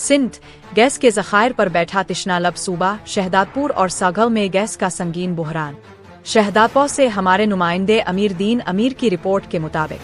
Sindh gas के ज़खायर पर बैठा तिश्ना लब सूबा शहदादपुर और सागल में गैस का संगीन बहरान। शहदादपुर से हमारे नुमाइंदे अमीर दीन अमीर की रिपोर्ट के मुताबिक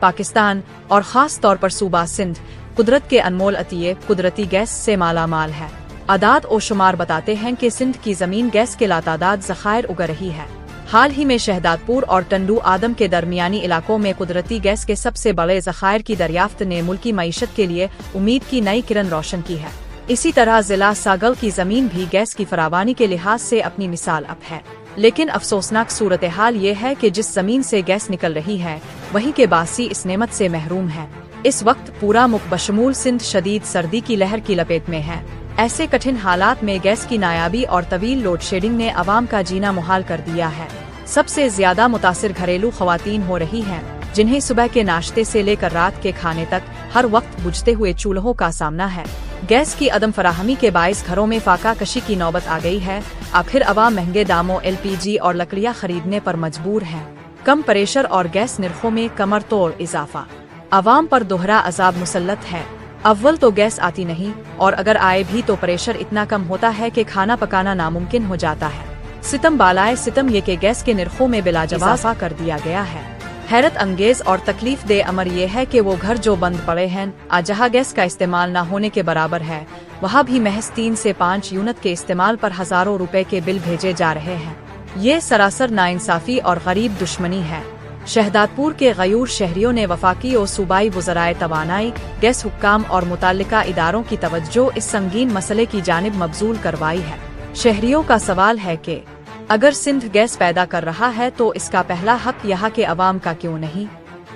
पाकिस्तान और ख़ास तौर पर सूबा सिंध कुदरत के अनमोल अतिये कुदरती गैस से माला माल है। आदाद और शुमार बताते हैं कि सिंध की ज़मीन गैस के लातादाद ज़खायर उगा रही है। हाल ही में शहदादपुर और टंडू आदम के दरमियानी इलाकों में कुदरती गैस के सबसे बड़े ज़खायर की दरियाफ्त ने मुल्की मईशत के लिए उम्मीद की नई किरण रोशन की है। इसी तरह जिला सागल की ज़मीन भी गैस की फरावानी के लिहाज से अपनी मिसाल अब है, लेकिन अफसोसनाक सूरत हाल ये है कि जिस ज़मीन से गैस निकल रही है वहीं के बासी इस नेमत से महरूम है। इस वक्त पूरा मुल्क बशमूल सिंध शदीद सर्दी की लहर की लपेट में है। ऐसे कठिन हालात में गैस की नायाबी और तवील लोड शेडिंग ने आवाम का जीना मुहाल कर दिया है। सबसे ज्यादा मुतासिर घरेलू खवातीन हो रही हैं, जिन्हें सुबह के नाश्ते से लेकर रात के खाने तक हर वक्त बुझते हुए चूल्हों का सामना है। गैस की अदम फराहमी के बाइस घरों में फाका कशी की नौबत आ गई है। आखिर आवाम महंगे दामों LPG और लकड़ियां खरीदने पर मजबूर हैं। कम प्रेशर और गैस निर्खों में कमर तोड़ इजाफा आवाम पर दोहरा अजाब मुसल्लत है। अव्वल तो गैस आती नहीं और अगर आए भी तो प्रेशर इतना कम होता है कि खाना पकाना नामुमकिन हो जाता है। सितम बालाए सितम ये के गैस के निर्खों में बिलाजवाब इजाफा कर दिया गया है। हैरत अंगेज और तकलीफ दे अमर ये है कि वो घर जो बंद पड़े हैं आज जहाँ गैस का इस्तेमाल न होने के बराबर है, वहाँ भी महज 3 से 5 यूनिट के इस्तेमाल पर हजारों रुपए के बिल भेजे जा रहे हैं। ये सरासर नाइंसाफी और गरीब दुश्मनी है। शहदादपुर के गयूर शहरियों ने वफाकी और सूबाई वज़राए तवानाई, गैस हुक्काम और मुताल्लिका इदारों की तवज्जो इस संगीन मसले की जानिब मबजूल करवाई है। शहरियों का सवाल है कि अगर सिंध गैस पैदा कर रहा है तो इसका पहला हक यहाँ के अवाम का क्यों नहीं?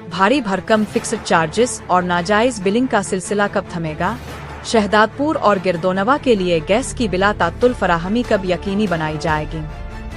भारी भरकम फिक्स्ड चार्जेस और नाजायज बिलिंग का सिलसिला कब थमेगा? शहदादपुर और गिरदोनवा के लिए गैस की बिला तात्तुल फराहमी कब यकीनी बनाई जाएगी?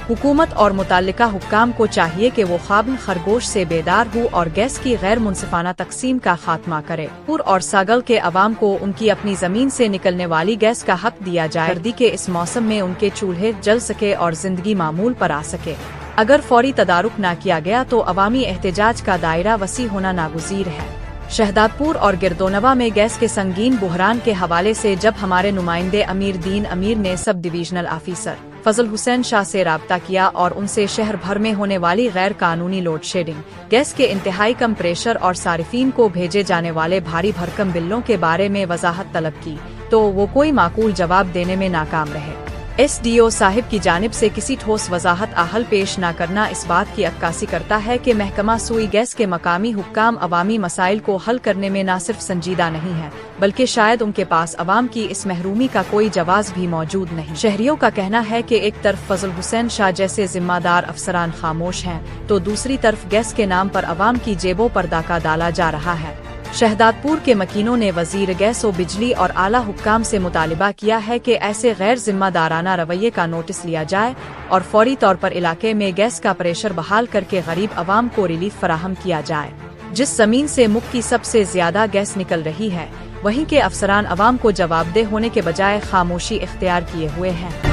हुकूमत और मुताल्लिका हुक्काम को चाहिए कि वो ख्वाब खरगोश से बेदार हो और गैस की गैर मुनसिफाना तकसीम का खात्मा करे। पुर और सागल के अवाम को उनकी अपनी जमीन से निकलने वाली गैस का हक दिया जाए। सर्दी के इस मौसम में उनके चूल्हे जल सके और जिंदगी मामूल पर आ सके। अगर फौरी तदारुक न किया गया तो अवामी एहतजाज का दायरा वसी होना नागुज़ीर है। शहदादपुर और गिरदोनवा में गैस के संगीन बहरान के हवाले से जब हमारे नुमाइंदे अमीर दीन अमीर ने सब डिवीजनल ऑफिसर फजल हुसैन शाह से राब्ता किया और उनसे शहर भर में होने वाली गैर कानूनी लोड शेडिंग, गैस के इंतहाई कम प्रेशर और सारिफीन को भेजे जाने वाले भारी भरकम बिलों के बारे में वजाहत तलब की, तो वो कोई माकूल जवाब देने में नाकाम रहे। SDO साहिब की जानिब से किसी ठोस वजाहत आहल पेश न करना इस बात की अक्कासी करता है कि महकमा सुई गैस के मकामी हुक्काम अवामी मसाइल को हल करने में न सिर्फ संजीदा नहीं है, बल्कि शायद उनके पास अवाम की इस महरूमी का कोई जवाब भी मौजूद नहीं। शहरियों का कहना है कि एक तरफ फजल हुसैन शाह जैसे जिम्मेदार अफसरान खामोश हैं, तो दूसरी तरफ गैस के नाम पर अवाम की जेबों पर डाका डाला जा रहा है। शहदादपुर के मकीनों ने वजीर गैस और बिजली और आला हुक्काम से मुतालिबा किया है कि ऐसे गैर जिम्मेदाराना रवैये का नोटिस लिया जाए और फौरी तौर पर इलाके में गैस का प्रेशर बहाल करके गरीब अवाम को रिलीफ फराहम किया जाए। जिस जमीन से मुल्क की सबसे ज्यादा गैस निकल रही है, वहीं के अफसरान अवाम को जवाबदेह होने के बजाय खामोशी इख्तियार किए हुए हैं।